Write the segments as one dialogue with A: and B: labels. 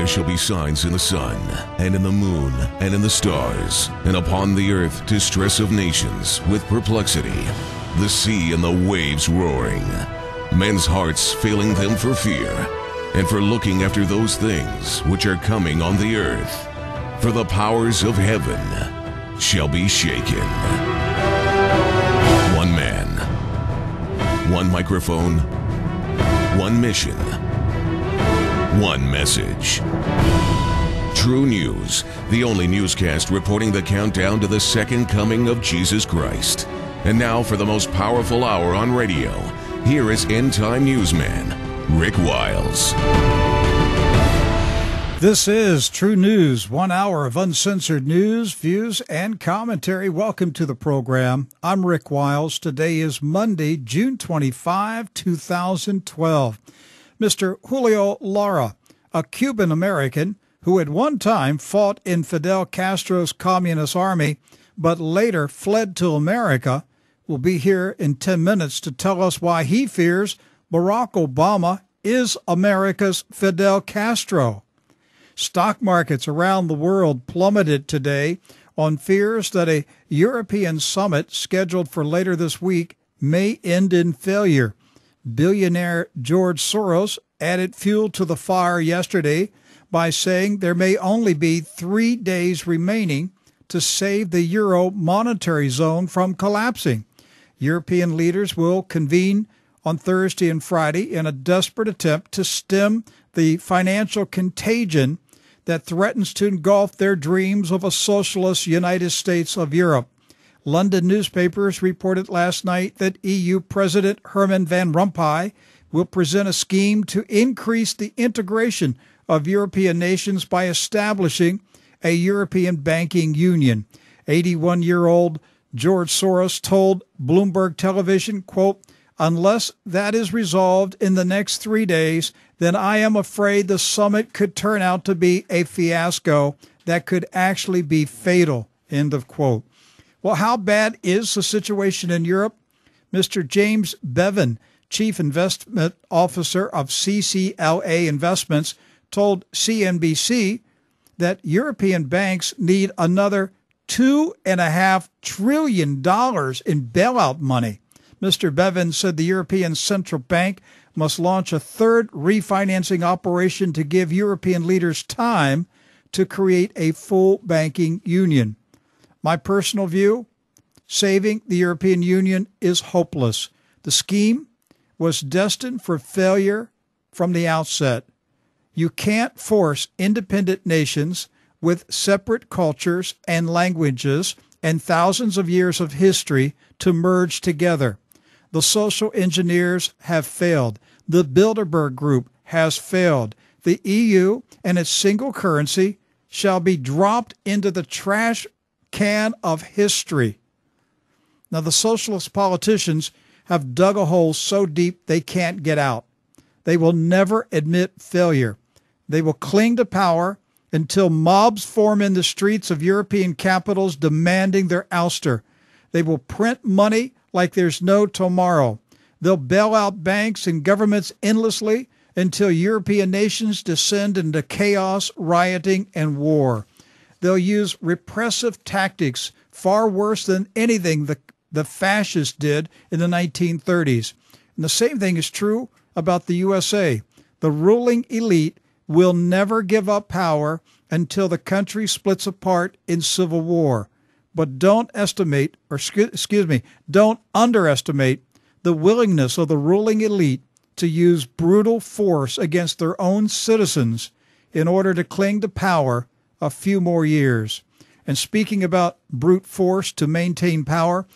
A: there shall be signs in the sun, and in the moon, and in the stars, and upon the earth distress of nations, with perplexity, the sea and the waves roaring, men's hearts failing them for fear, and for looking after those things which are coming on the earth. For the powers of heaven shall be shaken. One man, one microphone, one mission, one message. True News, the only newscast reporting the countdown to the second coming of Jesus Christ. And now for the most powerful hour on radio, here is End Time Newsman, Rick Wiles.
B: This is True News, 1 hour of uncensored news, views, and commentary. Welcome to the program. I'm Rick Wiles. Today is Monday, June 25, 2012. Mr. Julio Lara, a Cuban-American who at one time fought in Fidel Castro's communist army, but later fled to America, will be here in 10 minutes to tell us why he fears Barack Obama is America's Fidel Castro. Stock markets around the world plummeted today on fears that a European summit scheduled for later this week may end in failure. Billionaire George Soros added fuel to the fire yesterday by saying there may only be 3 days remaining to save the euro monetary zone from collapsing. European leaders will convene on Thursday and Friday in a desperate attempt to stem the financial contagion that threatens to engulf their dreams of a socialist United States of Europe. London newspapers reported last night that EU President Herman Van Rompuy will present a scheme to increase the integration of European nations by establishing a European banking union. 81-year-old George Soros told Bloomberg Television, quote, "Unless that is resolved in the next 3 days, then I am afraid the summit could turn out to be a fiasco that could actually be fatal," end of quote. Well, how bad is the situation in Europe? Mr. James Bevan, Chief Investment Officer of CCLA Investments, told CNBC that European banks need another $2.5 trillion in bailout money. Mr. Bevan said the European Central Bank must launch a third refinancing operation to give European leaders time to create a full banking union. My personal view, saving the European Union is hopeless. The scheme was destined for failure from the outset. You can't force independent nations with separate cultures and languages and thousands of years of history to merge together. The social engineers have failed. The Bilderberg Group has failed. The EU and its single currency shall be dropped into the trash can of history. Now, the socialist politicians have dug a hole so deep they can't get out. They will never admit failure. They will cling to power until mobs form in the streets of European capitals demanding their ouster. They will print money like there's no tomorrow. They'll bail out banks and governments endlessly until European nations descend into chaos, rioting, and war. They'll use repressive tactics far worse than anything the fascists did in the 1930s. And the same thing is true about the USA. The ruling elite will never give up power until the country splits apart in civil war. But don't underestimate the willingness of the ruling elite to use brutal force against their own citizens in order to cling to power a few more years. And speaking about brute force to maintain power,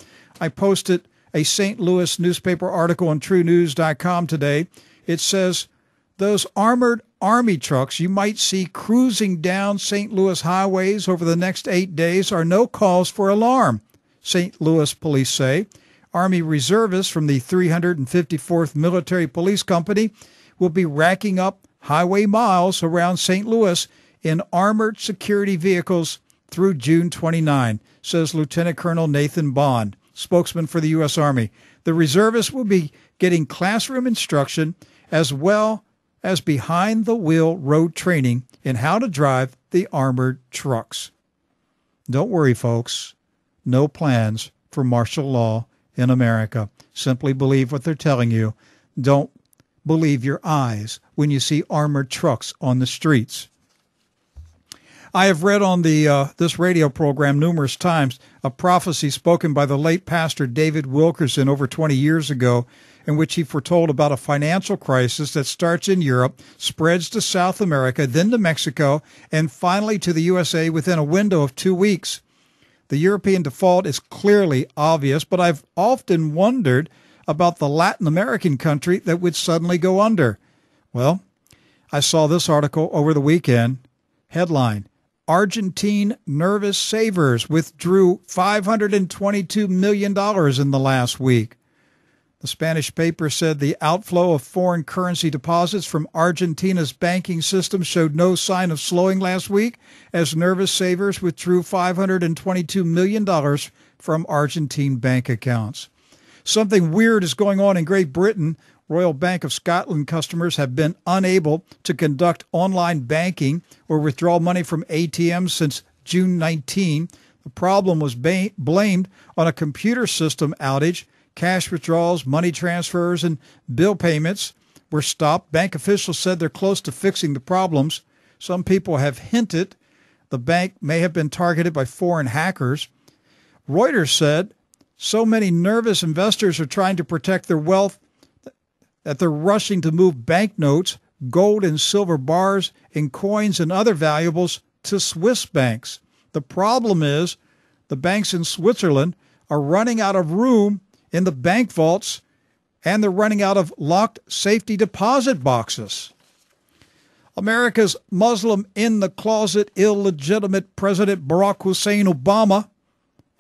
B: I posted a St. Louis newspaper article on TrueNews.com today. It says, those armored army trucks you might see cruising down St. Louis highways over the next 8 days are no cause for alarm, St. Louis police say. Army reservists from the 354th Military Police Company will be racking up highway miles around St. Louis in armored security vehicles through June 29, says Lieutenant Colonel Nathan Bond, spokesman for the U.S. Army. The reservists will be getting classroom instruction as well as behind-the-wheel road training in how to drive the armored trucks. Don't worry, folks. No plans for martial law in America. Simply believe what they're telling you. Don't believe your eyes when you see armored trucks on the streets. I have read on this radio program numerous times a prophecy spoken by the late pastor David Wilkerson over 20 years ago, in which he foretold about a financial crisis that starts in Europe, spreads to South America, then to Mexico, and finally to the USA within a window of 2 weeks. The European default is clearly obvious, but I've often wondered about the Latin American country that would suddenly go under. Well, I saw this article over the weekend. Headline: Argentine nervous savers withdrew $522 million in the last week. The Spanish paper said the outflow of foreign currency deposits from Argentina's banking system showed no sign of slowing last week, as nervous savers withdrew $522 million from Argentine bank accounts. Something weird is going on in Great Britain. Royal Bank of Scotland customers have been unable to conduct online banking or withdraw money from ATMs since June 19. The problem was blamed on a computer system outage. Cash withdrawals, money transfers, and bill payments were stopped. Bank officials said they're close to fixing the problems. Some people have hinted the bank may have been targeted by foreign hackers. Reuters said so many nervous investors are trying to protect their wealth that they're rushing to move banknotes, gold and silver bars, and coins and other valuables to Swiss banks. The problem is the banks in Switzerland are running out of room in the bank vaults, and they're running out of locked safety deposit boxes. America's Muslim in-the-closet illegitimate President Barack Hussein Obama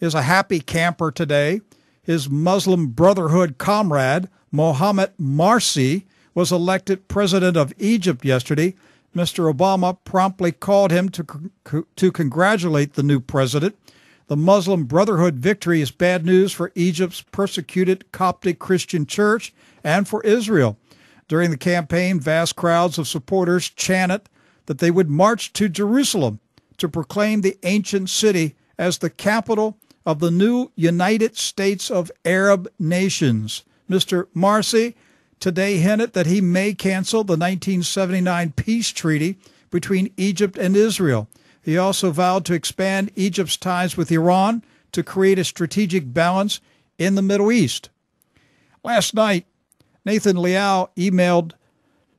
B: is a happy camper today. His Muslim Brotherhood comrade, Mohammed Morsi, was elected president of Egypt yesterday. Mr. Obama promptly called him to congratulate the new president. The Muslim Brotherhood victory is bad news for Egypt's persecuted Coptic Christian church and for Israel. During the campaign, vast crowds of supporters chanted that they would march to Jerusalem to proclaim the ancient city as the capital of the new United States of Arab Nations. Mr. Morsi today hinted that he may cancel the 1979 peace treaty between Egypt and Israel. He also vowed to expand Egypt's ties with Iran to create a strategic balance in the Middle East. Last night, Nathan Liao emailed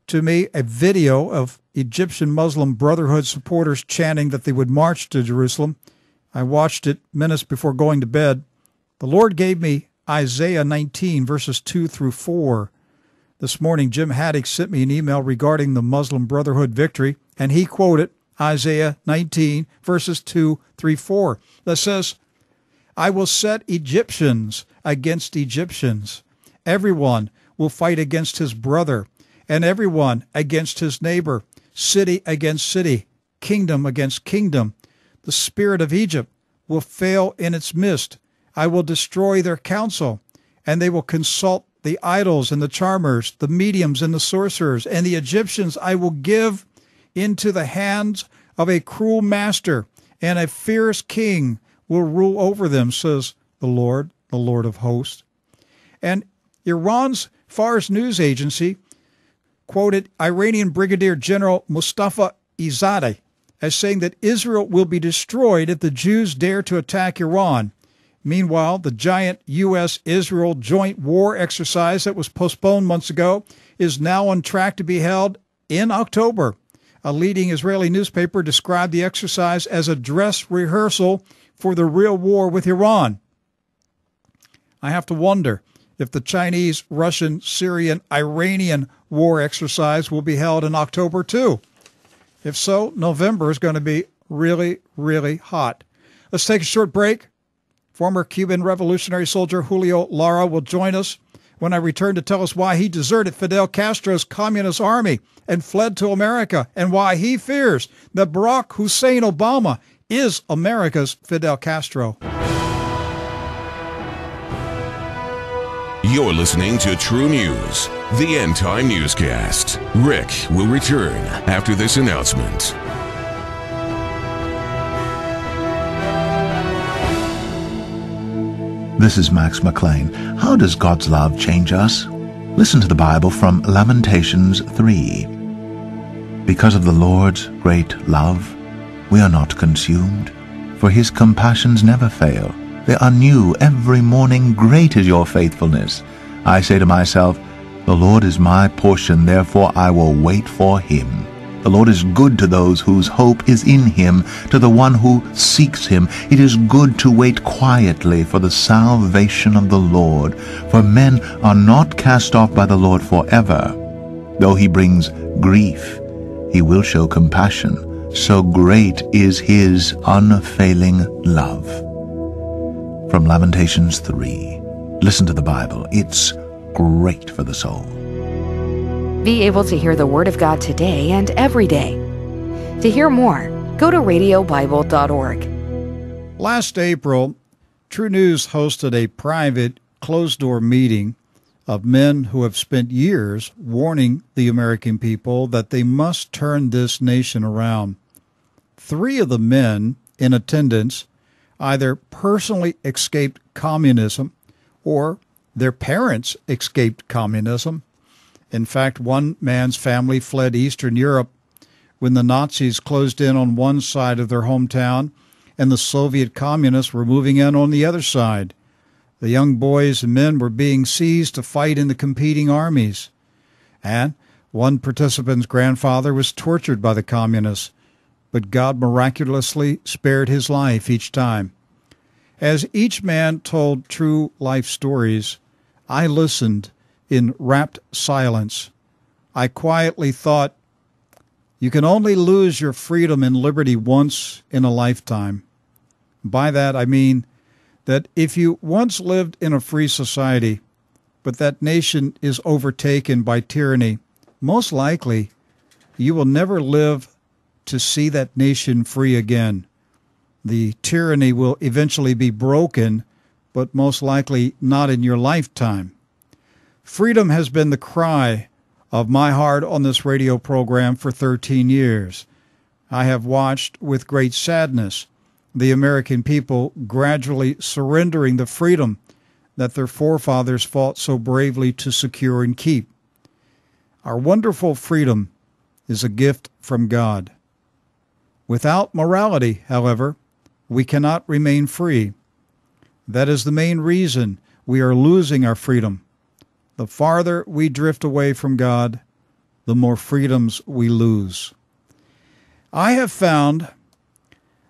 B: to me a video of Egyptian Muslim Brotherhood supporters chanting that they would march to Jerusalem. I watched it minutes before going to bed. The Lord gave me Isaiah 19, verses 2 through 4. This morning, Jim Haddock sent me an email regarding the Muslim Brotherhood victory, and he quoted Isaiah 19, verses 2 through 4, that says, I will set Egyptians against Egyptians. Everyone will fight against his brother, and everyone against his neighbor, city against city, kingdom against kingdom. The spirit of Egypt will fail in its midst. I will destroy their counsel, and they will consult the idols and the charmers, the mediums and the sorcerers, and the Egyptians I will give into the hands of a cruel master, and a fierce king will rule over them, says the Lord of hosts. And Iran's Fars news agency quoted Iranian Brigadier General Mustafa Izadeh as saying that Israel will be destroyed if the Jews dare to attack Iran. Meanwhile, the giant U.S.-Israel joint war exercise that was postponed months ago is now on track to be held in October. A leading Israeli newspaper described the exercise as a dress rehearsal for the real war with Iran. I have to wonder if the Chinese, Russian, Syrian, Iranian war exercise will be held in October too. If so, November is going to be really, really hot. Let's take a short break. Former Cuban revolutionary soldier Julio Lara will join us when I return to tell us why he deserted Fidel Castro's communist army and fled to America, and why he fears that Barack Hussein Obama is America's Fidel Castro.
A: You're listening to True News, the End Time Newscast. Rick will return after this announcement.
C: This is Max McLean. How does God's love change us? Listen to the Bible from Lamentations 3. Because of the Lord's great love, we are not consumed, for his compassions never fail. They are new every morning. Great is your faithfulness. I say to myself, the Lord is my portion, therefore I will wait for him. The Lord is good to those whose hope is in him, to the one who seeks him. It is good to wait quietly for the salvation of the Lord, for men are not cast off by the Lord forever. Though he brings grief, he will show compassion. So great is his unfailing love. From Lamentations 3. Listen to the Bible. It's great for the soul.
D: Be able to hear the Word of God today and every day. To hear more, go to radiobible.org.
B: Last April, True News hosted a private, closed-door meeting of men who have spent years warning the American people that they must turn this nation around. 3 of the men in attendance either personally escaped communism or their parents escaped communism. In fact, one man's family fled Eastern Europe when the Nazis closed in on one side of their hometown and the Soviet communists were moving in on the other side. The young boys and men were being seized to fight in the competing armies. And one participant's grandfather was tortured by the communists, but God miraculously spared his life each time. As each man told true life stories, I listened in rapt silence. I quietly thought, you can only lose your freedom and liberty once in a lifetime. By that I mean that if you once lived in a free society, but that nation is overtaken by tyranny, most likely you will never live to see that nation free again. The tyranny will eventually be broken, but most likely not in your lifetime. Freedom has been the cry of my heart on this radio program for 13 years. I have watched with great sadness the American people gradually surrendering the freedom that their forefathers fought so bravely to secure and keep. Our wonderful freedom is a gift from God. Without morality, however, we cannot remain free. That is the main reason we are losing our freedom. The farther we drift away from God, the more freedoms we lose. I have found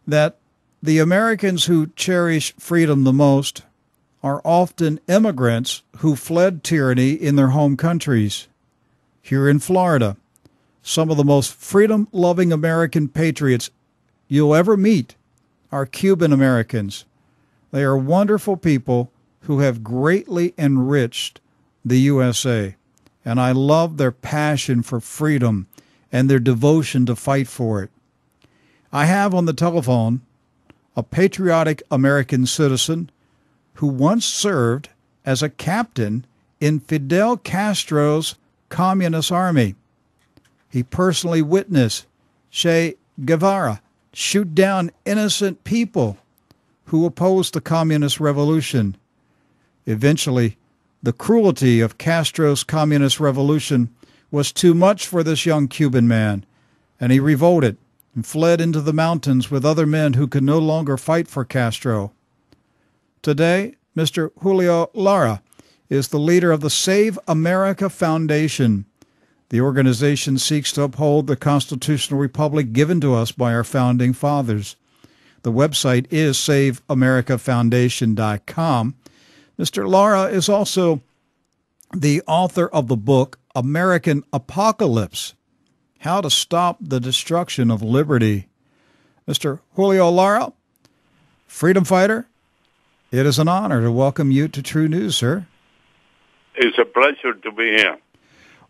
B: that the Americans who cherish freedom the most are often immigrants who fled tyranny in their home countries. Here in Florida, some of the most freedom-loving American patriots you'll ever meet are Cuban Americans. They are wonderful people who have greatly enriched the USA, and I love their passion for freedom and their devotion to fight for it. I have on the telephone a patriotic American citizen who once served as a captain in Fidel Castro's Communist Army. He personally witnessed Che Guevara shoot down innocent people who opposed the Communist Revolution. Eventually, the cruelty of Castro's Communist Revolution was too much for this young Cuban man, and he revolted and fled into the mountains with other men who could no longer fight for Castro. Today, Mr. Julio Lara is the leader of the Save America Foundation. The organization seeks to uphold the constitutional republic given to us by our founding fathers. The website is saveamericafoundation.com. Mr. Lara is also the author of the book American Apocalypse, How to Stop the Destruction of Liberty. Mr. Julio Lara, freedom fighter, it is an honor to welcome you to True News, sir.
E: It's a pleasure to be here.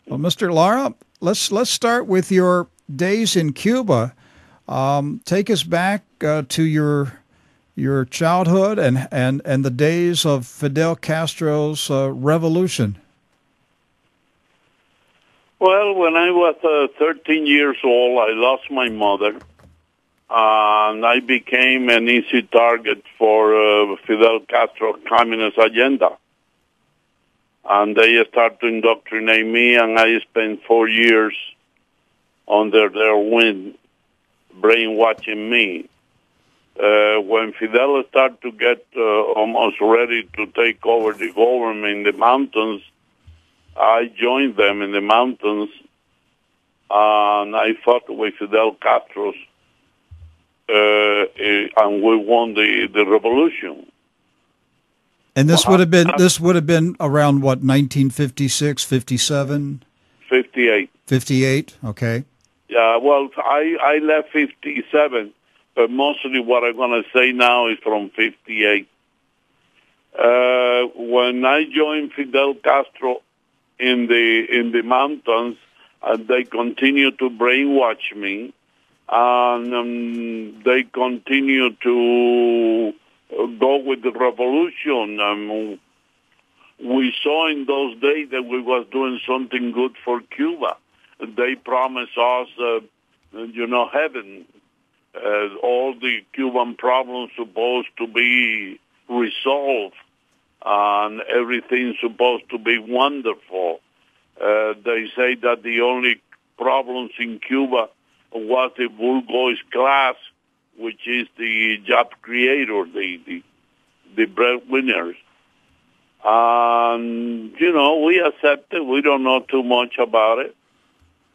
B: Well, Mr. Lara, let's start with your days in Cuba. Take us back to your childhood and the days of Fidel Castro's revolution.
E: Well, when I was 13 years old, I lost my mother. and I became an easy target for Fidel Castro communist agenda. And they started to indoctrinate me, and I spent 4 years under their wing, brainwashing me. When Fidel started to get almost ready to take over the government in the mountains, I joined them in the mountains, and I fought with Fidel Castro, and we won the revolution.
B: And this would have been around what, 1956, 57?
E: 58.
B: 58, okay.
E: Yeah, well, I left 57, but mostly what I'm going to say now is from 58. When I joined Fidel Castro in the mountains, they continued to brainwash me, and they continued to go with the revolution. We saw in those days that we was doing something good for Cuba. They promised us, heaven. All the Cuban problems supposed to be resolved, and everything's supposed to be wonderful. They say that the only problems in Cuba was the bourgeois class, which is the job creator, the breadwinners. And, we accept it. We don't know too much about it.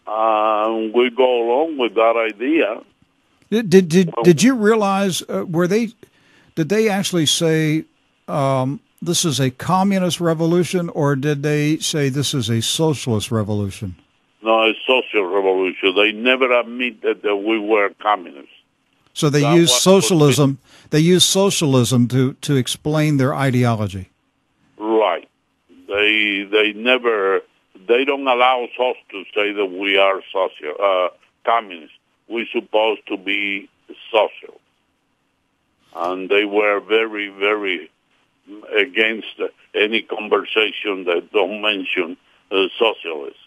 E: And we go along with that idea.
B: Did you realize, did they actually say this is a communist revolution, or did they say this is a socialist revolution?
E: No, a social revolution. They never admitted that we were communists.
B: So they used socialism. They used socialism to explain their ideology.
E: Right. They never. They don't allow us to say that we are communists. We're supposed to be social, and they were very, very against any conversation that don't mention socialists.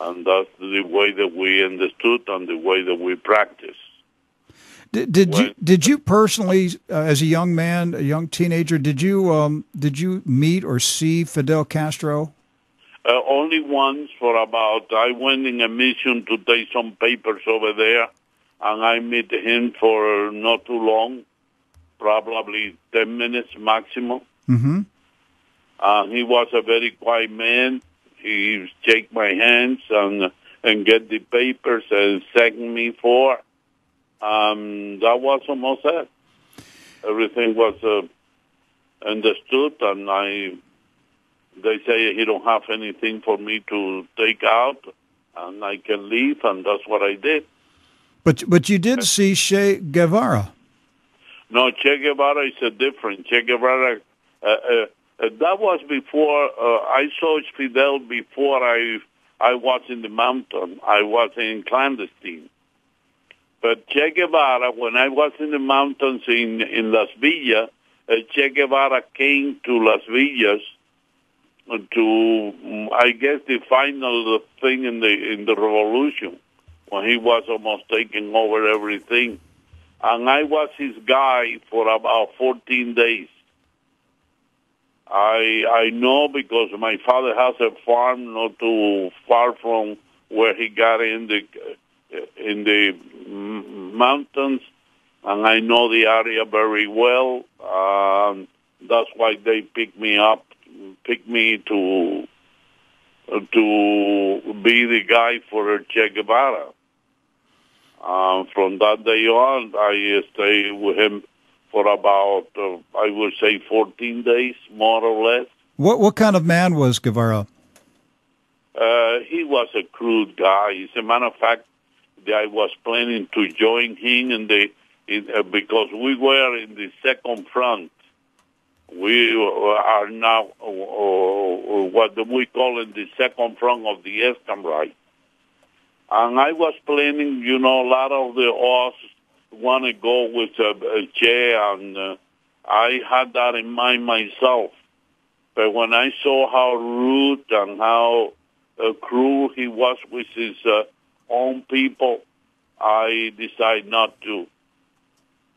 E: And that's the way that we understood and the way that we practice.
B: Did you personally, as a young man, a young teenager, did you meet or see Fidel Castro?
E: Only once I went in a mission to take some papers over there, and I met him for not too long, probably 10 minutes maximum. Mm-hmm. He was a very quiet man. He shake my hands and get the papers and thank me for. That was almost it. Everything was understood, and they say he don't have anything for me to take out, and I can leave, and that's what I did.
B: But you did see Che Guevara.
E: No, Che Guevara is a different. Che Guevara, that was before, I saw Fidel before I was in the mountain. I was in clandestine. But Che Guevara, when I was in the mountains in Las Villas, Che Guevara came to Las Villas to, I guess, the final thing in the revolution, when he was almost taking over everything. And I was his guy for about 14 days. I know because my father has a farm not too far from where he got in the mountains, and I know the area very well. That's why they picked me to be the guy for Che Guevara. From that day on, I stayed with him for about, I would say, 14 days, more or less.
B: What kind of man was Guevara?
E: He was a crude guy. As a matter of fact, I was planning to join him because we were in the second front. We are now what we call in the second front of the Eastern Right. And I was planning, a lot of the us want to go with Che, and I had that in mind myself. But when I saw how rude and how cruel he was with his own people, I decide not to.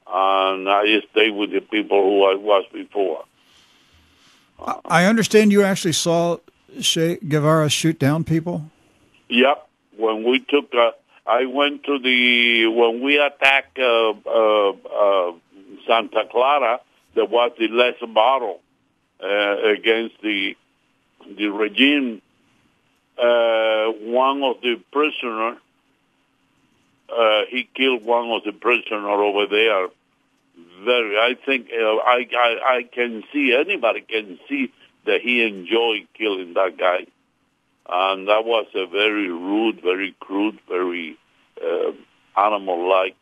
E: And I stay with the people who I was before.
B: I understand you actually saw Che Guevara shoot down people?
E: Yep. When we took, I went to when we attacked Santa Clara, there was the last battle against the regime. One of the prisoners, he killed one of the prisoners over there. I think I can see, anybody can see that he enjoyed killing that guy. And that was a very rude, very crude, very animal-like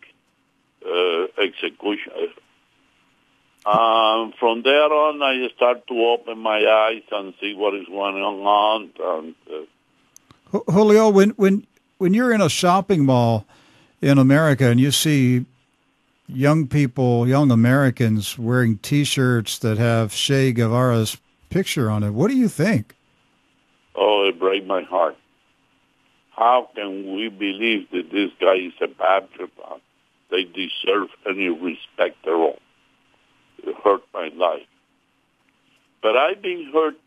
E: execution. From there on, I start to open my eyes and see what is going on. And,
B: Julio, when you're in a shopping mall in America and you see young people, young Americans wearing T-shirts that have Che Guevara's picture on it, what do you think?
E: Oh, it breaks my heart. How can we believe that this guy is a patriot? They deserve any respect at all. It hurt my life. But I've been hurt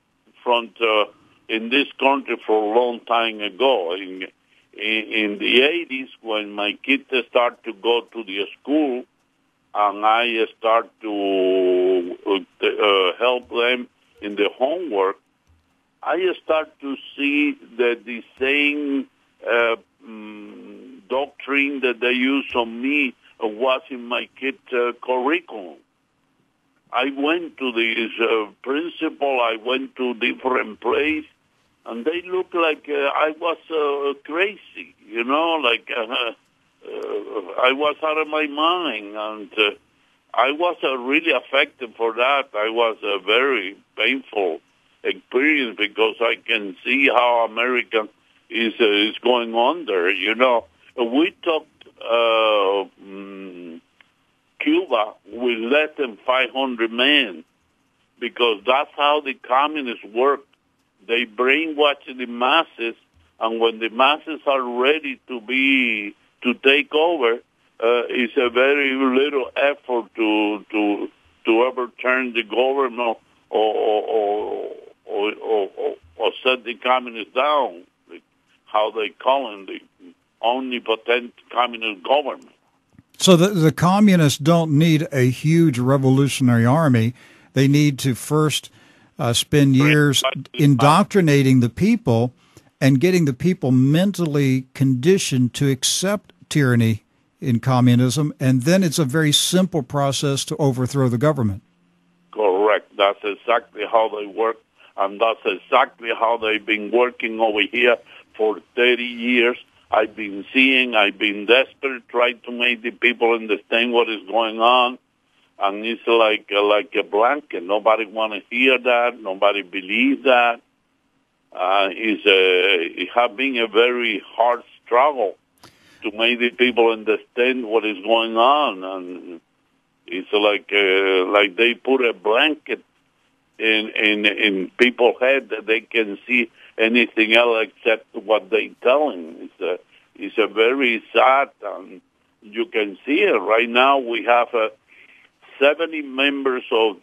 E: in this country for a long time ago. In the 80s, when my kids start to go to the school, and I start to help them in the homework, I start to see that the same doctrine that they use on me was in my kids' curriculum. I went to this principal, I went to different places, and they looked like I was crazy, like I was out of my mind, and I was really affected for that. I was a very painful experience because I can see how America is going under. We took Cuba with less than 500 men because that's how the communists work. They brainwash the masses, and when the masses are ready to take over, it's a very little effort to overturn the government or set the communists down, like how they call it, the omnipotent communist government.
B: So the communists don't need a huge revolutionary army. They need to first spend years indoctrinating the people and getting the people mentally conditioned to accept tyranny in communism, and then it's a very simple process to overthrow the government.
E: Correct. That's exactly how they work, and that's exactly how they've been working over here for 30 years. I've been desperate, trying to make the people understand what is going on, and it's like a blanket. Nobody want to hear that. Nobody believes that. It has been a very hard struggle to make the people understand what is going on, and it's like they put a blanket in people's head that they can see anything else except what they telling. It's a very sad, and you can see it right now. We have 70 members of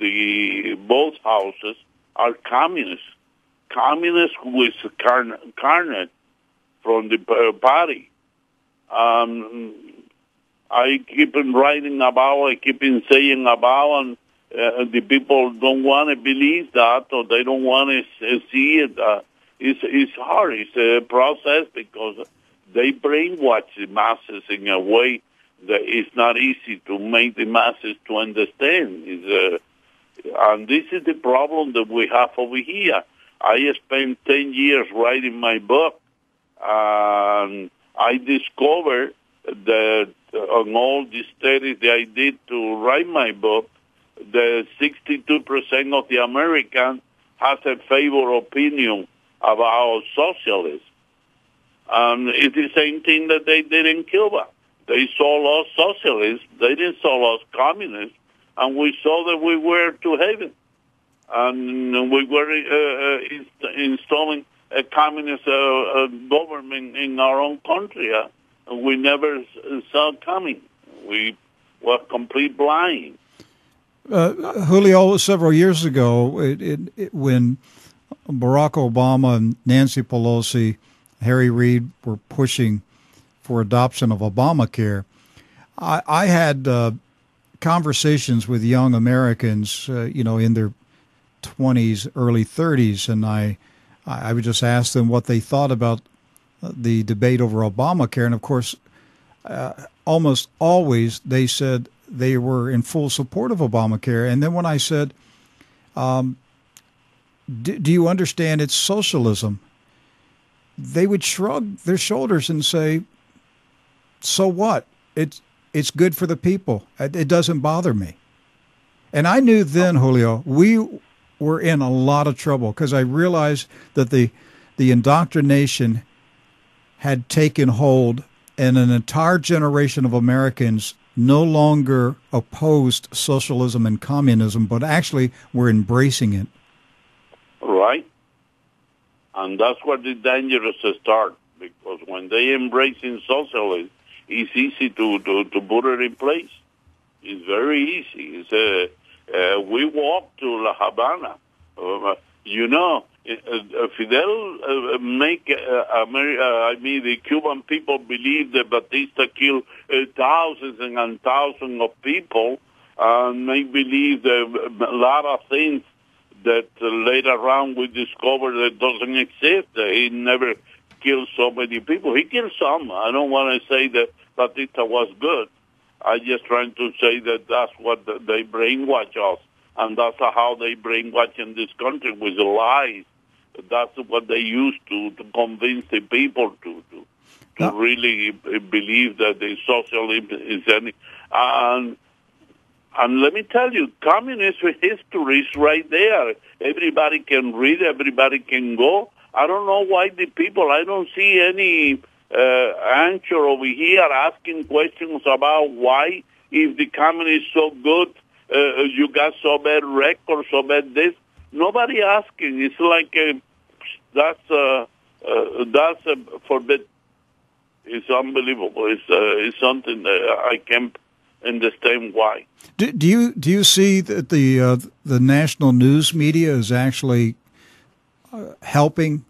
E: both houses are communists with carnet from the party. I keep on writing about, I keep on saying about, and the people don't want to believe that, or they don't want to see it. It's hard. It's a process because they brainwash the masses in a way that it's not easy to make the masses to understand. And this is the problem that we have over here. I spent 10 years writing my book, and I discovered that on all the studies that I did to write my book, that 62% of the Americans has a favorable opinion about socialism. It's the same thing that they did in Cuba. They saw us socialists, they didn't saw us communists, and we saw that we were to heaven. And we were installing a communist government in our own country. we never saw coming. We were complete blind.
B: Julio, several years ago, when Barack Obama and Nancy Pelosi, Harry Reid were pushing for adoption of Obamacare, I had conversations with young Americans, in their 20s, early 30s, and I would just ask them what they thought about the debate over Obamacare. And, of course, almost always they said they were in full support of Obamacare. And then when I said, do you understand it's socialism? They would shrug their shoulders and say, so what? It's good for the people. It doesn't bother me. And I knew then, Julio, we were in a lot of trouble because I realized that the indoctrination had taken hold, and an entire generation of Americans no longer opposed socialism and communism, but actually were embracing it.
E: Right. And that's where the dangerous start, because when they embracing socialism, it's easy to put it in place. It's very easy. We walk to La Habana. Fidel make the Cuban people believe that Batista killed thousands and thousands of people, and they believe a lot of things that later on we discovered that doesn't exist. He never killed so many people. He killed some. I don't want to say that Batista was good. I'm just trying to say that that's what they brainwash us, and that's how they brainwash in this country with lies. That's what they use to convince the people to really believe that the socialism is any. And let me tell you, communist history is right there. Everybody can read, everybody can go. I don't know why the people, I don't see any answer over here asking questions about why, if the communists so good, you got so bad record, so bad this. Nobody asking. It's like that's forbidden. It's unbelievable. It's something that I can't understand why.
B: Do you see that the national news media is actually helping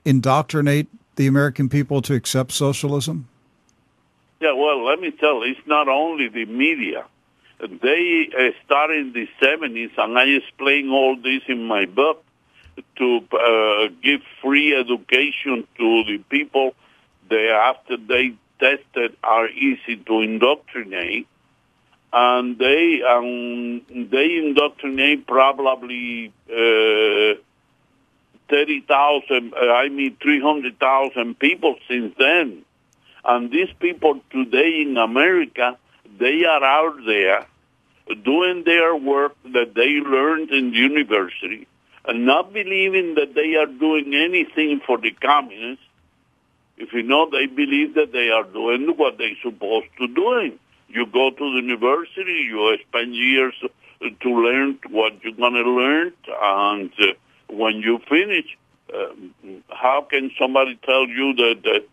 B: indoctrinate the American people to accept socialism?
E: Yeah, well, let me tell you, it's not only the media. They started in the 70s, and I explain all this in my book, to give free education to the people that after they tested are easy to indoctrinate. And they indoctrinate probably 300,000 people since then. And these people today in America, they are out there doing their work that they learned in the university and not believing that they are doing anything for the communists. If you know, they believe that they are doing what they're supposed to do. You go to the university, you spend years to learn what you're going to learn, and when you finish, how can somebody tell you that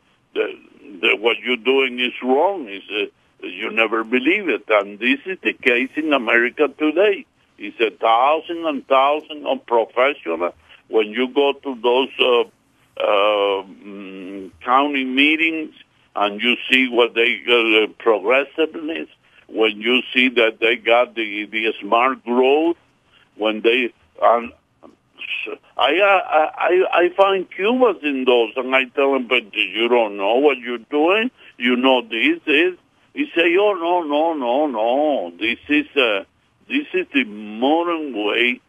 E: what you're doing is wrong? You never believe it, and this is the case in America today. It's 1,000 and 1,000 of professionals. When you go to those county meetings and you see what they progressiveness, when you see that they got the smart growth, when they I find Cubans in those, and I tell them, but you don't know what you're doing. You know this. He say, oh no. This is the modern way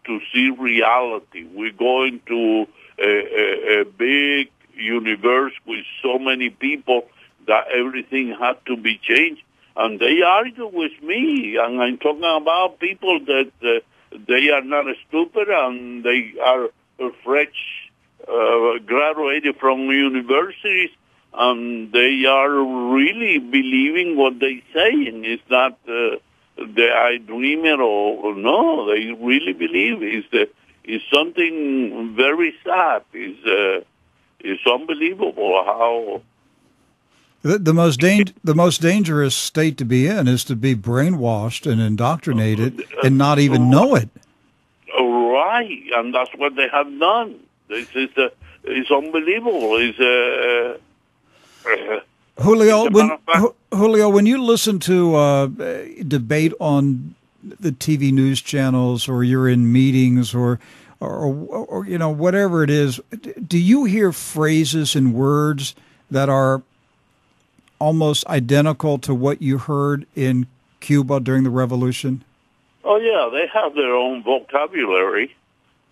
E: to see reality. We're going to a big universe with so many people that everything has to be changed. And they argue with me, and I'm talking about people that they are not stupid and they are fresh, graduated from universities, and they are really believing what they saying. It's not I dream it or no. They really believe it's something very sad. It's unbelievable how
B: The most dangerous state to be in is to be brainwashed and indoctrinated and not even know it.
E: Right, and that's what they have done. This is it's unbelievable.
B: Julio, when you listen to debate on the TV news channels, or you're in meetings, or whatever it is, do you hear phrases and words that are almost identical to what you heard in Cuba during the revolution?
E: Oh, yeah, they have their own vocabulary.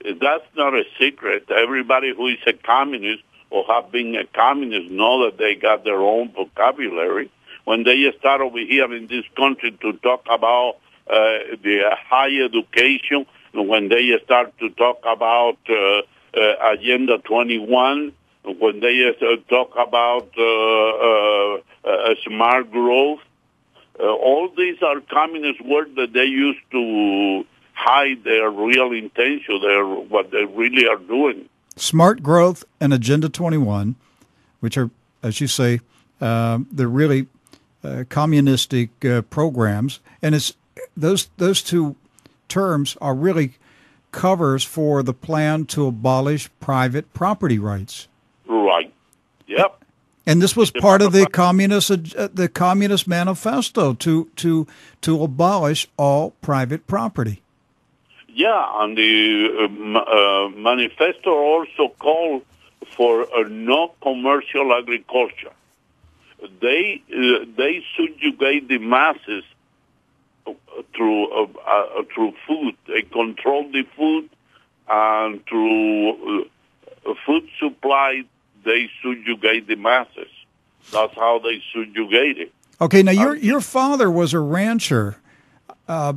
E: That's not a secret. Everybody who is a communist or have been a communist know that they got their own vocabulary. When they start over here in this country to talk about the higher education, when they start to talk about Agenda 21, when they talk about smart growth, all these are communist words that they use to hide their real intention, what they really are doing.
B: Smart growth and Agenda 21, which are, as you say, they're really communistic programs, and it's those two terms are really covers for the plan to abolish private property rights.
E: Right. Yep.
B: And this was part of the communist manifesto to abolish all private property.
E: Yeah, and the manifesto also called for a no commercial agriculture. They subjugate the masses through food. They control the food, and through food supply, they subjugate the masses. That's how they subjugate it.
B: Okay, now your father was a rancher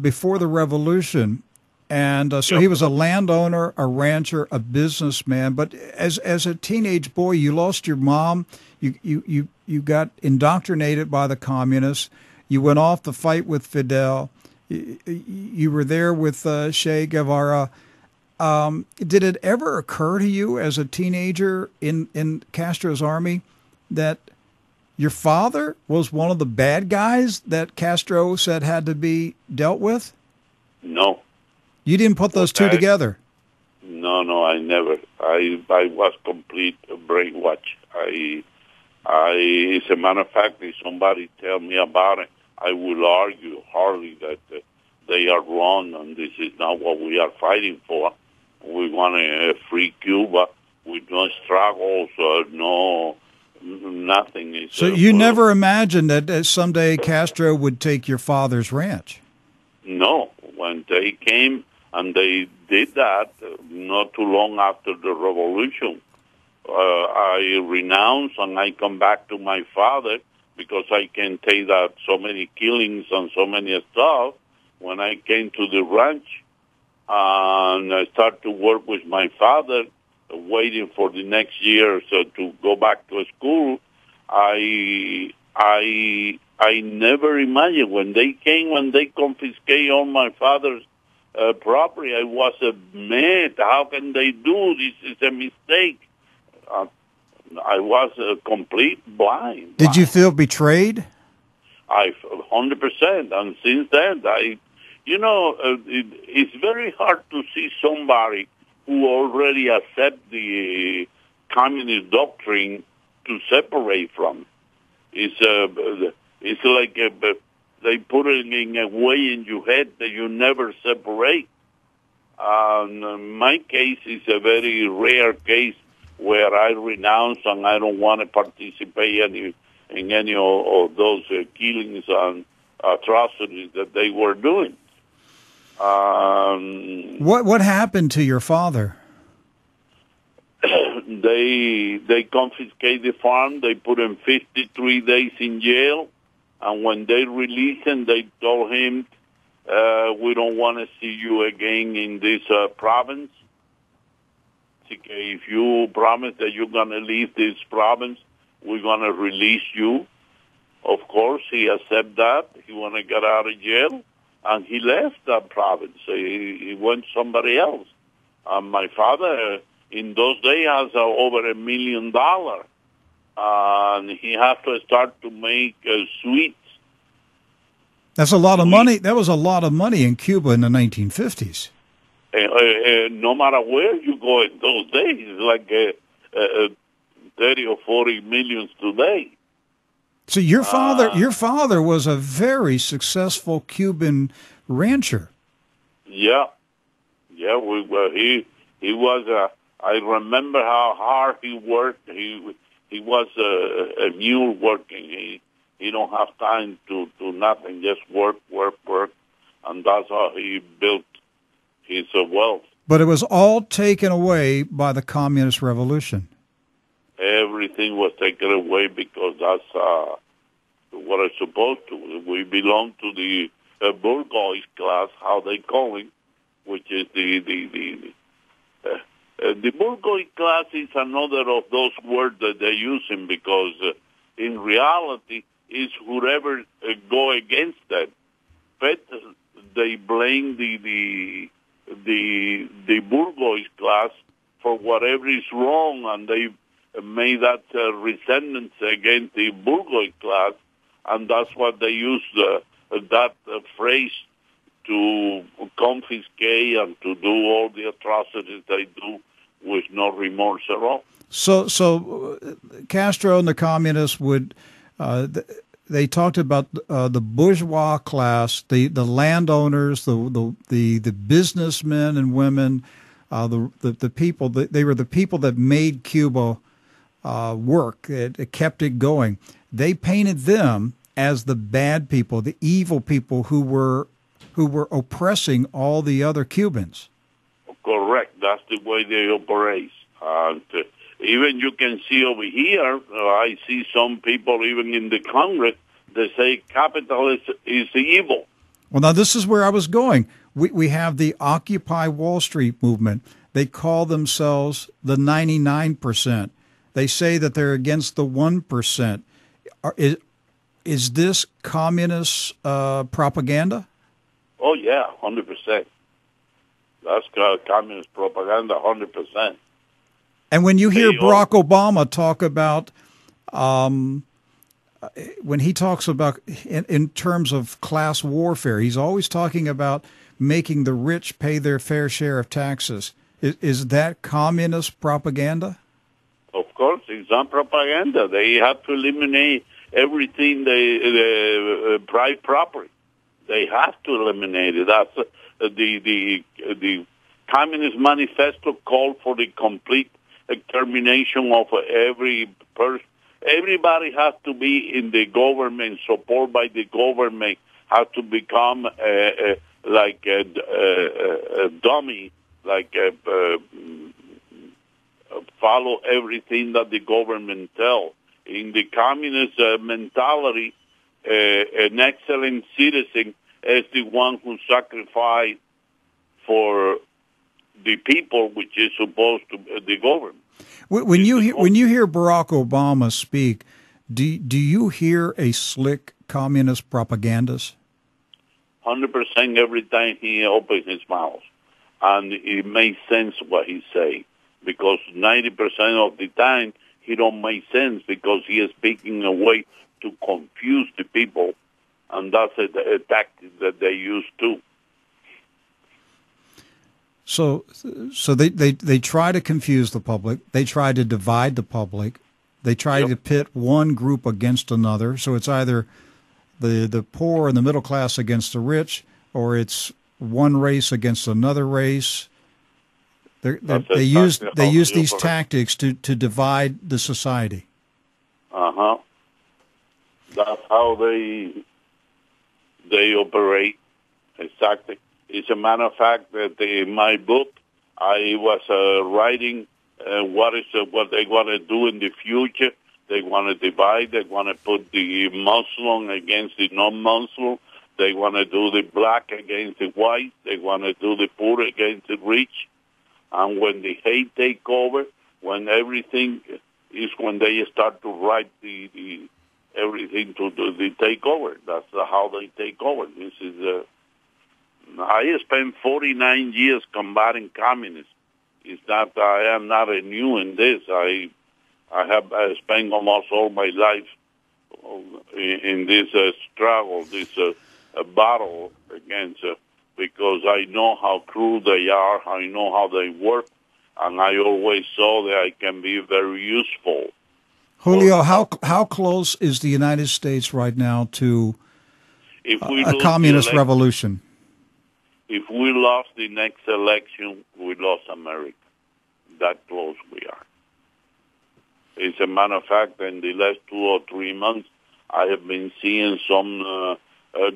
B: before the revolution, and so he was a landowner, a rancher, a businessman. But as a teenage boy, you lost your mom. You got indoctrinated by the communists. You went off to fight with Fidel. You were there with Che Guevara. Did it ever occur to you as a teenager in Castro's army that your father was one of the bad guys that Castro said had to be dealt with?
E: No.
B: You didn't put those two together?
E: No, I never. I was complete brainwashed. As a matter of fact, if somebody tell me about it, I will argue hardly that they are wrong and this is not what we are fighting for. We want a free Cuba with no struggles, nothing.
B: So you never imagined that someday Castro would take your father's ranch?
E: No. When they came and they did that, not too long after the revolution, I renounce and I come back to my father because I can take that so many killings and so many stuff. When I came to the ranch and I started to work with my father, waiting for the next year to go back to school, I never imagined when they confiscated all my father's property. I was mad. How can they do this? Is a mistake. I was complete blind.
B: Did you feel betrayed?
E: 100%. And since then, it's very hard to see somebody who already accept the communist doctrine to separate from. It's like they put it in a way in your head that you never separate. My case is a very rare case where I renounce and I don't want to participate in any of those killings and atrocities that they were doing.
B: What happened to your father?
E: They confiscated the farm. They put him 53 days in jail. And when they released him, they told him, we don't want to see you again in this province. If you promise that you're going to leave this province, we're going to release you. Of course, he accepted that. He want to get out of jail. And he left that province. He went somebody else. My father, in those days, has over $1 million. and he had to start to make sweets.
B: That's a lot of money. That was a lot of money in Cuba in the 1950s.
E: No matter where you go in those days, like 30 or 40 millions today.
B: So your father was a very successful Cuban rancher.
E: Yeah. He was. I remember how hard he worked. He was a mule working. He don't have time to do nothing, just work, and that's how he built his wealth.
B: But it was all taken away by the Communist Revolution.
E: Everything was taken away because that's what it's supposed to. We belong to the bourgeois class, how they call it, which is the bourgeois class is another of those words that they're using because in reality is whoever go against that. But they blame the bourgeois class for whatever is wrong, and they made that resentment against the bourgeois class, and that's what they use that phrase to confiscate and to do all the atrocities they do with no remorse at all.
B: So Castro and the communists would they talked about the bourgeois class, the landowners, the businessmen and women, the people. They were the people that made Cuba work. It kept it going. They painted them as the bad people, the evil people who were oppressing all the other Cubans.
E: Correct. That's the way they operate. And even you can see over here, I see some people even in the Congress, they say capitalism is evil.
B: Well, now this is where I was going. We have the Occupy Wall Street movement. They call themselves the 99%. They say that they're against the 1%. Is this communist propaganda?
E: Oh, yeah, 100%. That's communist propaganda, 100%.
B: And when you hear Barack Obama talk about, when he talks about in terms of class warfare, he's always talking about making the rich pay their fair share of taxes. Is that communist propaganda?
E: Of course, it's not propaganda. They have to eliminate everything, the private property. They have to eliminate it. That's the Communist Manifesto called for the complete extermination of every person. Everybody has to be in the government, support by the government, has to become like a dummy, like follow everything that the government tells. In the communist mentality, an excellent citizen is the one who sacrificed for the people, which is supposed to be the government.
B: When you hear Barack Obama speak, do you hear a slick communist propagandist?
E: 100% every time he opens his mouth, and it makes sense what he say, because 90% of the time he don't make sense because he is speaking a way to confuse the people, and that's a tactic that they use too.
B: So they try to confuse the public. They try to divide the public. They try to pit one group against another. So it's either the poor and the middle class against the rich, or it's one race against another race. They use these tactics to divide the society.
E: That's how they operate. Exactly. As a matter of fact, that in my book, I was writing what they want to do in the future. They want to divide. They want to put the Muslim against the non-Muslim. They want to do the black against the white. They want to do the poor against the rich. And when the hate take over, when everything is when they start to write the everything to do the takeover. That's how they take over. This is. I spent 49 years combating communism. It's not. I am not new in this. I have spent almost all my life in this struggle, this battle against, because I know how cruel they are, I know how they work, and I always saw that I can be very useful.
B: Julio, how close is the United States right now to a communist revolution?
E: If we lost the next election, we lost America. That close we are. As a matter of fact, in the last 2 or 3 months, I have been seeing some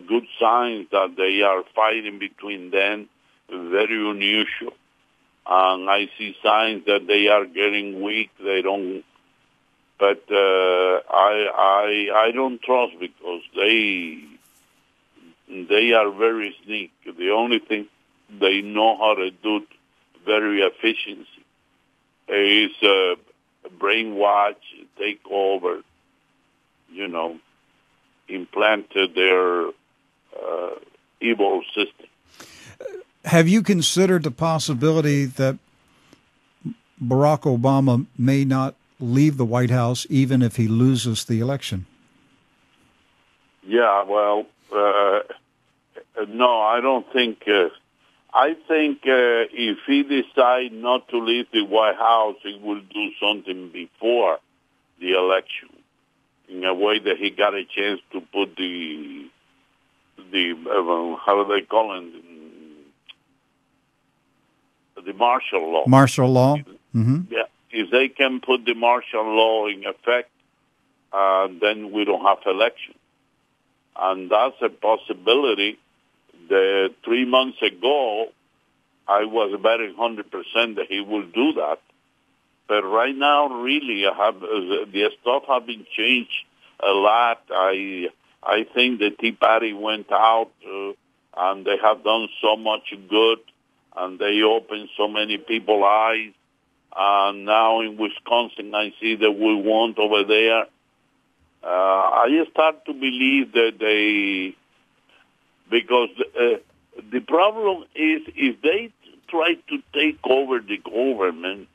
E: good signs that they are fighting between them, very unusual. And I see signs that they are getting weak. They don't. But I don't trust, because they are very sneaky. The only thing they know how to do very efficiency is brainwash, take over, implanted their evil system.
B: Have you considered the possibility that Barack Obama may not leave the White House even if he loses the election?
E: Yeah, well, no, I don't think. I think if he decides not to leave the White House, he will do something before the election, in a way that he got a chance to put the how do they call it, the martial law.
B: Martial law? Mm-hmm.
E: Yeah, if they can put the martial law in effect, then we don't have election. And that's a possibility. 3 months ago, I was betting 100% that he will do that. But right now, really, the stuff has been changed a lot. I think the Tea Party went out, and they have done so much good, and they opened so many people's eyes. And now in Wisconsin, I see that we won over there. I start to believe that because the problem is if they try to take over the government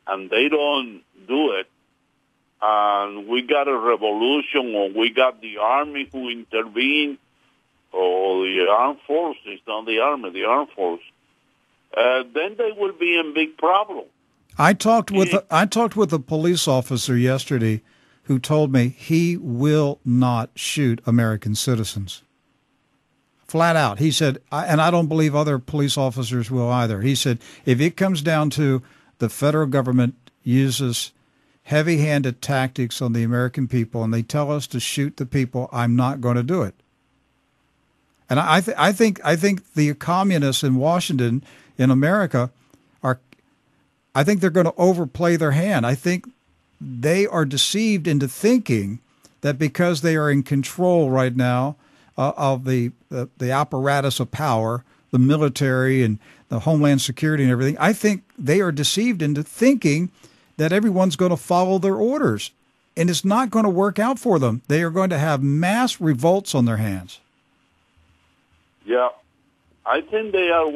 E: and they don't do it, and we got a revolution, or we got the army who intervened, or the armed forces, not the army, the armed force, then they will be in big problem.
B: I talked with a police officer yesterday who told me he will not shoot American citizens. Flat out. He said, and I don't believe other police officers will either. He said, if it comes down to the federal government uses heavy-handed tactics on the American people and they tell us to shoot the people, I'm not going to do it. And I think the communists in Washington, in America, I think they're going to overplay their hand. I think they are deceived into thinking that because they are in control right now of the apparatus of power, the military and the Homeland Security and everything, I think they are deceived into thinking that everyone's going to follow their orders. And it's not going to work out for them. They are going to have mass revolts on their hands.
E: Yeah, I think they are...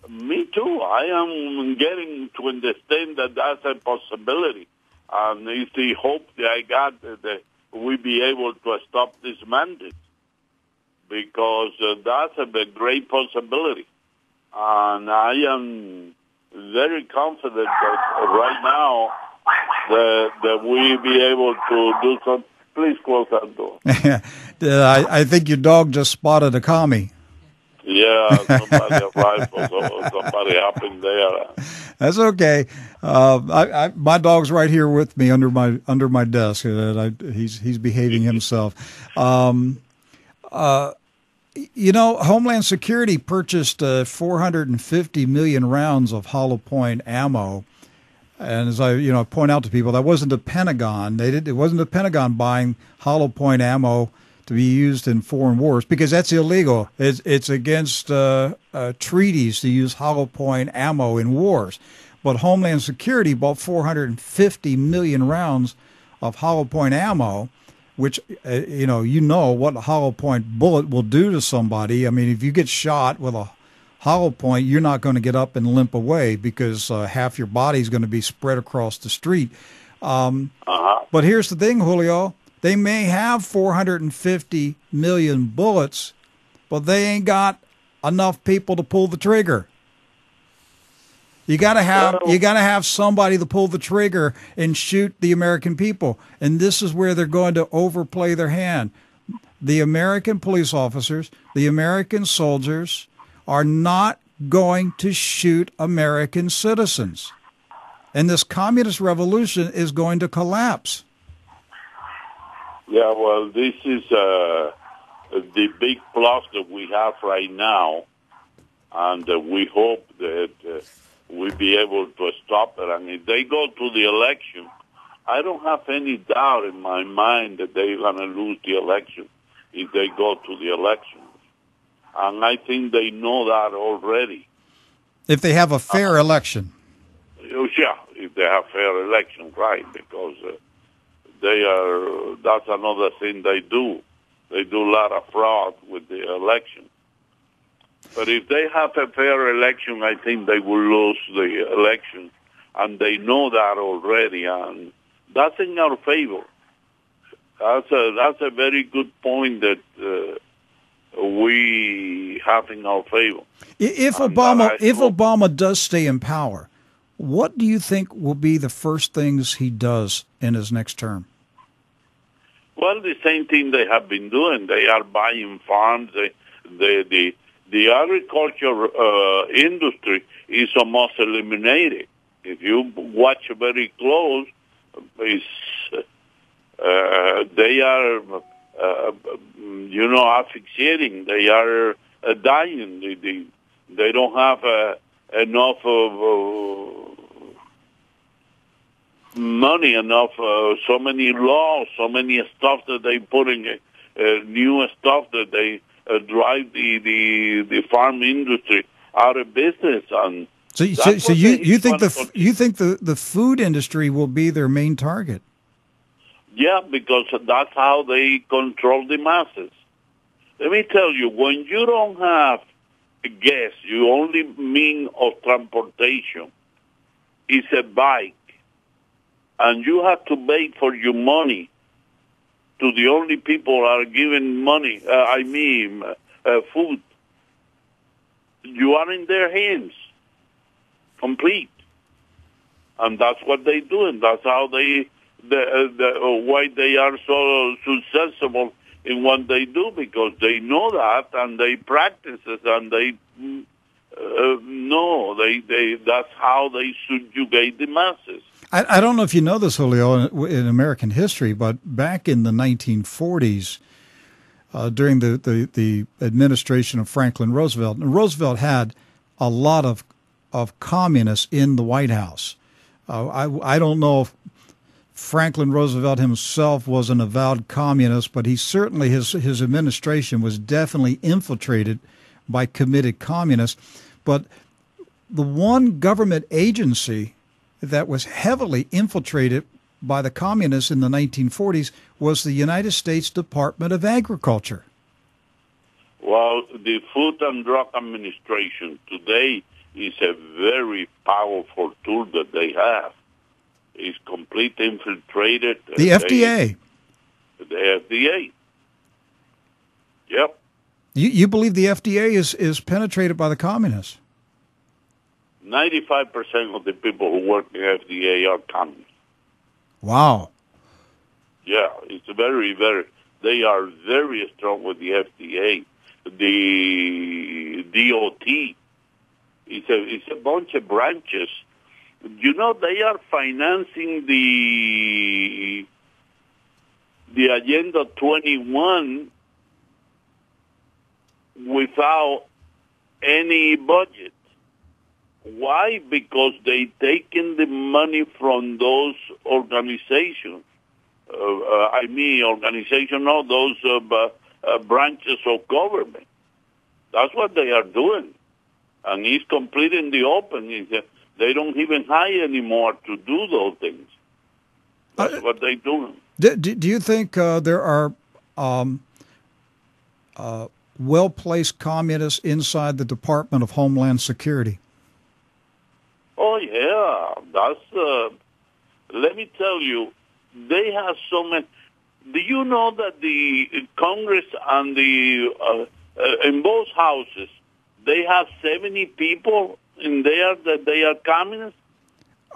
E: me too. I am getting to understand that that's a possibility. And it's the hope that I got that we'll be able to stop this mandate, because that's a great possibility. And I am very confident that right now that we'll be able to do something. Please close that door.
B: I think your dog just spotted a commie.
E: Yeah, somebody arrived or somebody happened there.
B: That's okay. My dog's right here with me under my desk. He's behaving himself. Homeland Security purchased 450 million rounds of hollow point ammo. And as I point out to people, that wasn't the Pentagon. It wasn't the Pentagon buying hollow point ammo to be used in foreign wars, because that's illegal. It's against treaties to use hollow point ammo in wars. But Homeland Security bought 450 million rounds of hollow point ammo, which you know what a hollow point bullet will do to somebody. I mean, if you get shot with a hollow point, you're not going to get up and limp away, because half your body is going to be spread across the street. But here's the thing, Julio. They may have 450 million bullets, but they ain't got enough people to pull the trigger. You gotta have somebody to pull the trigger and shoot the American people. And this is where they're going to overplay their hand. The American police officers, the American soldiers are not going to shoot American citizens. And this communist revolution is going to collapse.
E: Yeah, well, this is the big plus that we have right now, and we hope that we'll be able to stop it. And if they go to the election, I don't have any doubt in my mind that they're going to lose the election if they go to the elections. And I think they know that already.
B: If they have a fair election.
E: Yeah, if they have fair election, right, because that's another thing they do. They do a lot of fraud with the election. But if they have a fair election, I think they will lose the election. And they know that already, and that's in our favor. That's a very good point that we have in our favor.
B: If Obama does stay in power, what do you think will be the first things he does in his next term?
E: Well, the same thing they have been doing. They are buying farms. The agriculture industry is almost eliminated. If you watch very close, they are, asphyxiating. They are dying. They don't have enough of money, enough, so many laws, so many stuff that they put in, new stuff that they drive the farm industry out of business. And
B: so you think the food industry will be their main target?
E: Yeah, because that's how they control the masses. Let me tell you, when you don't have gas, you only mean of transportation is a bike, and you have to beg for your money to the only people who are giving money, food. You are in their hands, complete. And that's what they do, and that's how why they are so successful in what they do, because they know that, and they practice it, and they know that's how they subjugate the masses.
B: I don't know if you know this, Julio, in American history, but back in the 1940s, during the administration of Franklin Roosevelt, and Roosevelt had a lot of communists in the White House. I don't know if Franklin Roosevelt himself was an avowed communist, but he certainly, his administration was definitely infiltrated by committed communists. But the one government agency that was heavily infiltrated by the communists in the 1940s was the United States Department of Agriculture.
E: Well, the Food and Drug Administration today is a very powerful tool that they have. It's completely infiltrated.
B: The FDA.
E: The FDA. Yep.
B: You believe the FDA is penetrated by the communists?
E: 95% of the people who work in the FDA are communists.
B: Wow.
E: Yeah, it's very, very, they are very strong with the FDA. The DOT, it's a bunch of branches. You know, they are financing the Agenda 21 without any budget. Why? Because they taken the money from those organizations. Those branches of government. That's what they are doing. And it's complete in the open. They don't even hire anymore to do those things. That's what they're doing.
B: Do you think there are well-placed communists inside the Department of Homeland Security?
E: Oh, yeah. let me tell you, they have so many. Do you know that the Congress and in both houses, they have 70 people in there that they are communists?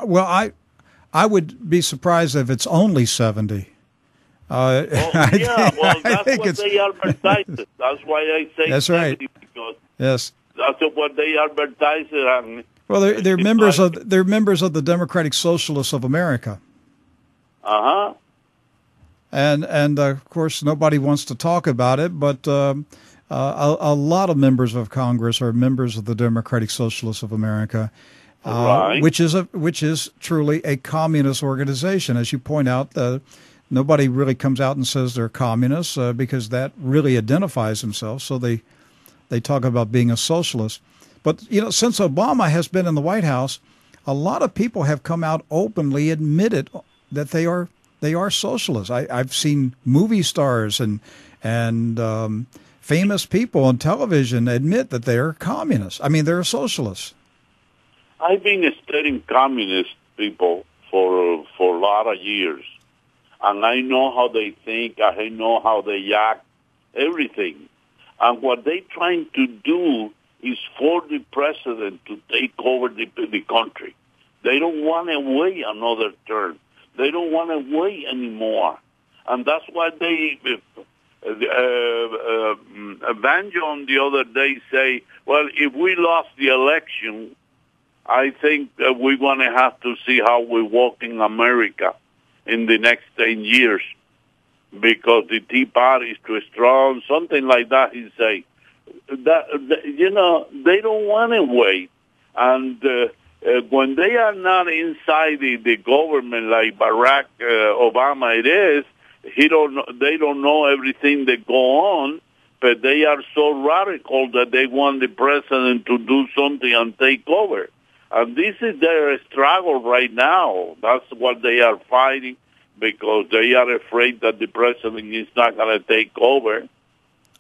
B: Well, I would be surprised if it's only 70.
E: Well, that's what they advertise. That's why I say
B: that's 70 right.
E: Because
B: yes,
E: that's what they advertise. And
B: well, they're members of the Democratic Socialists of America.
E: Uh-huh.
B: And of course, nobody wants to talk about it, but a lot of members of Congress are members of the Democratic Socialists of America,
E: right.
B: which is truly a communist organization. As you point out, nobody really comes out and says they're communists because that really identifies themselves. So they talk about being a socialist. But since Obama has been in the White House, a lot of people have come out openly admitted that they are socialists. I've seen movie stars and famous people on television admit that they're communists. I mean, they're socialists.
E: I've been studying communist people for a lot of years, and I know how they think. I know how they act, everything. And what they're trying to do is for the president to take over the country. They don't want to wait another term. They don't want to wait anymore. And that's why they, Banjo the other day say, well, if we lost the election, I think we're going to have to see how we walk in America in the next 10 years because the Tea Party is too strong, something like that, he say. They don't want to wait. And when they are not inside the government like Barack Obama it is, they don't know everything that go on, but they are so radical that they want the president to do something and take over. And this is their struggle right now. That's what they are fighting because they are afraid that the president is not going to take over.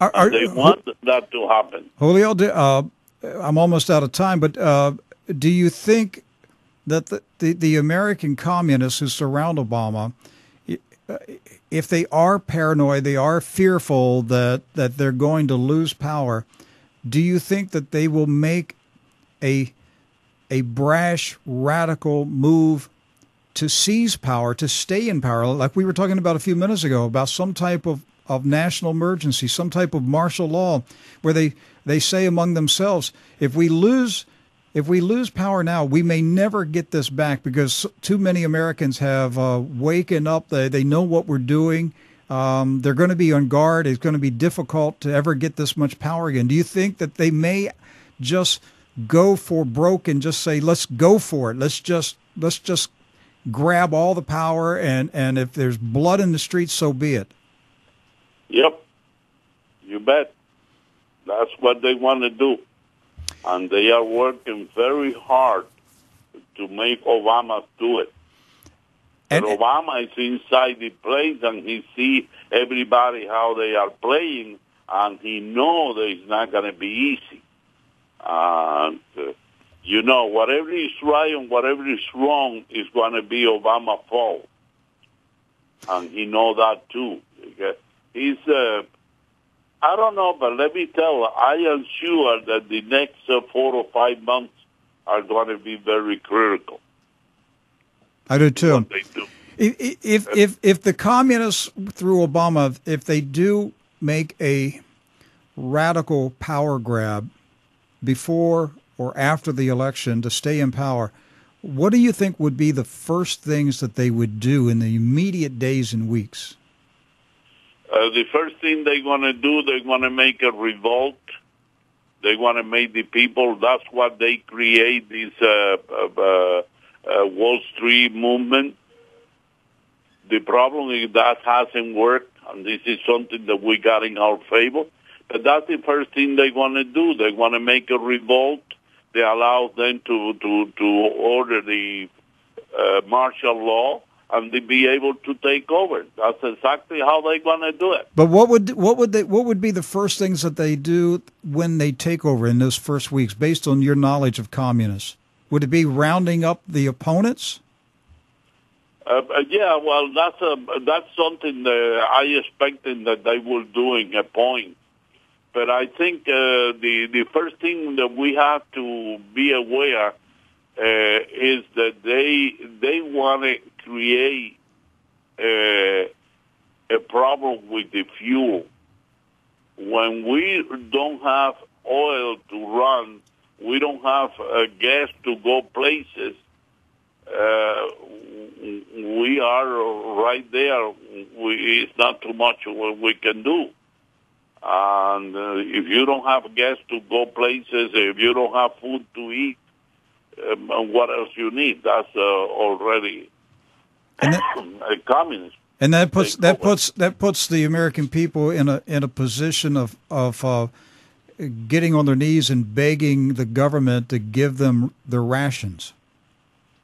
E: They want that to happen.
B: Julio, I'm almost out of time, but do you think that the American communists who surround Obama, if they are paranoid, they are fearful that they're going to lose power, do you think that they will make a brash, radical move to seize power, to stay in power, like we were talking about a few minutes ago, about some type of national emergency, some type of martial law, where they say among themselves, if we lose power now, we may never get this back because too many Americans have waken up. They know what we're doing. They're going to be on guard. It's going to be difficult to ever get this much power again. Do you think that they may just go for broke and just say, let's go for it. Let's just grab all the power, and if there's blood in the streets, so be it.
E: Yep. You bet. That's what they want to do. And they are working very hard to make Obama do it. But Obama is inside the place, and he see everybody how they are playing, and he knows that it's not going to be easy. And, whatever is right and whatever is wrong is going to be Obama's fault. And he knows that, too. He's, I don't know, but let me tell you, I am sure that the next 4 or 5 months are going to be very critical.
B: I do, too.
E: What they do.
B: If the communists, through Obama, if they do make a radical power grab before or after the election to stay in power, what do you think would be the first things that they would do in the immediate days and weeks?
E: The first thing they're going to do, they're going to make a revolt. They want to make the people, that's what they create, this Wall Street movement. The problem is that hasn't worked, and this is something that we got in our favor. But that's the first thing they want to do. They want to make a revolt. They allow them to order the martial law, and they be able to take over. That's exactly how they're going to do it.
B: But what would be the first things that they do when they take over in those first weeks, based on your knowledge of communists? Would it be rounding up the opponents?
E: Yeah, well, that's something that I expected that they will do in a point. But I think the first thing that we have to be aware is that they want to create a problem with the fuel. When we don't have oil to run, we don't have gas to go places. We are right there. It's not too much what we can do. And if you don't have gas to go places, if you don't have food to eat, what else you need? That's already a communist.
B: And that puts the American people in a position of getting on their knees and begging the government to give them their rations.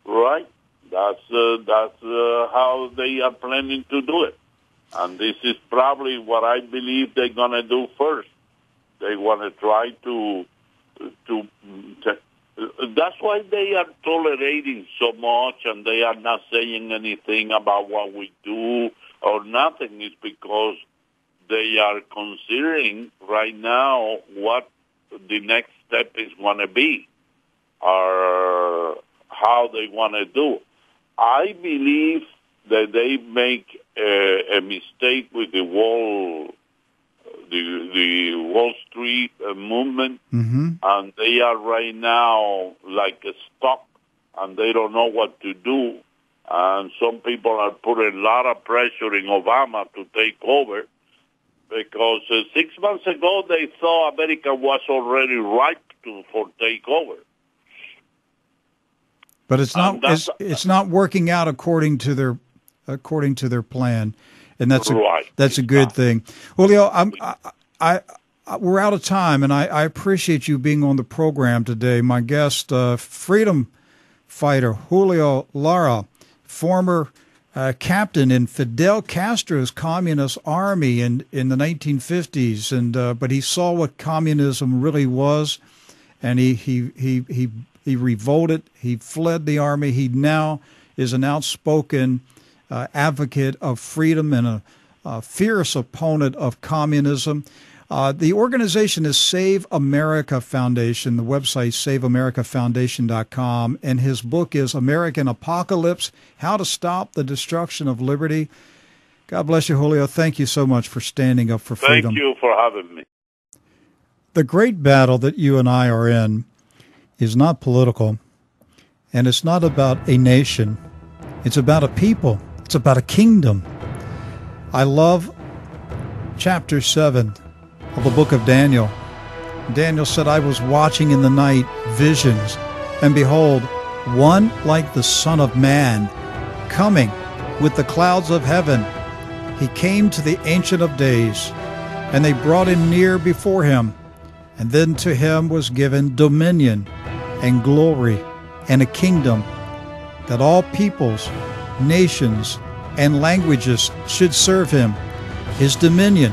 E: Right. That's how they are planning to do it. And this is probably what I believe they're going to do first. They want to try to that's why they are tolerating so much, and they are not saying anything about what we do or nothing. It's because they are considering right now what the next step is going to be or how they want to do. I believe that they make a mistake with the Wall Street movement, and they are right now like stuck, and they don't know what to do. And some people are putting a lot of pressure in Obama to take over, because 6 months ago they thought America was already ripe for takeover.
B: But it's not. It's not working out according to their plan, and that's a good thing. Julio, we're out of time, and I appreciate you being on the program today. My guest, freedom fighter Julio Lara, former captain in Fidel Castro's communist army in the 1950s, and but he saw what communism really was, and he revolted. He fled the army. He now is an outspoken advocate of freedom and a fierce opponent of communism. The organization is Save America Foundation. The website saveamericafoundation.com, and his book is American Apocalypse: How to Stop the Destruction of Liberty. God bless you, Julio. Thank you so much for standing up for freedom.
E: Thank you for having me.
B: The great battle that you and I are in is not political, and it's not about a nation. It's about a people. It's about a kingdom. I love chapter 7 of the book of Daniel. Daniel said, I was watching in the night visions, and behold, one like the Son of Man, coming with the clouds of heaven. He came to the Ancient of Days, and they brought him near before him. And then to him was given dominion and glory and a kingdom, that all peoples, nations, and languages should serve him. His dominion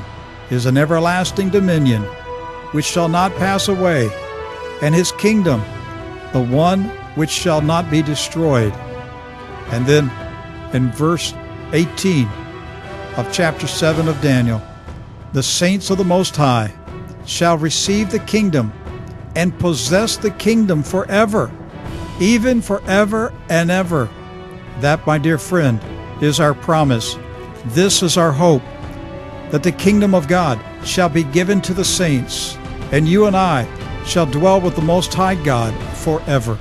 B: is an everlasting dominion, which shall not pass away, and his kingdom, the one which shall not be destroyed. And then in verse 18 of chapter 7 of Daniel, the saints of the Most High shall receive the kingdom and possess the kingdom forever, even forever and ever. That, my dear friend, is our promise. This is our hope, that the kingdom of God shall be given to the saints, and you and I shall dwell with the Most High God forever.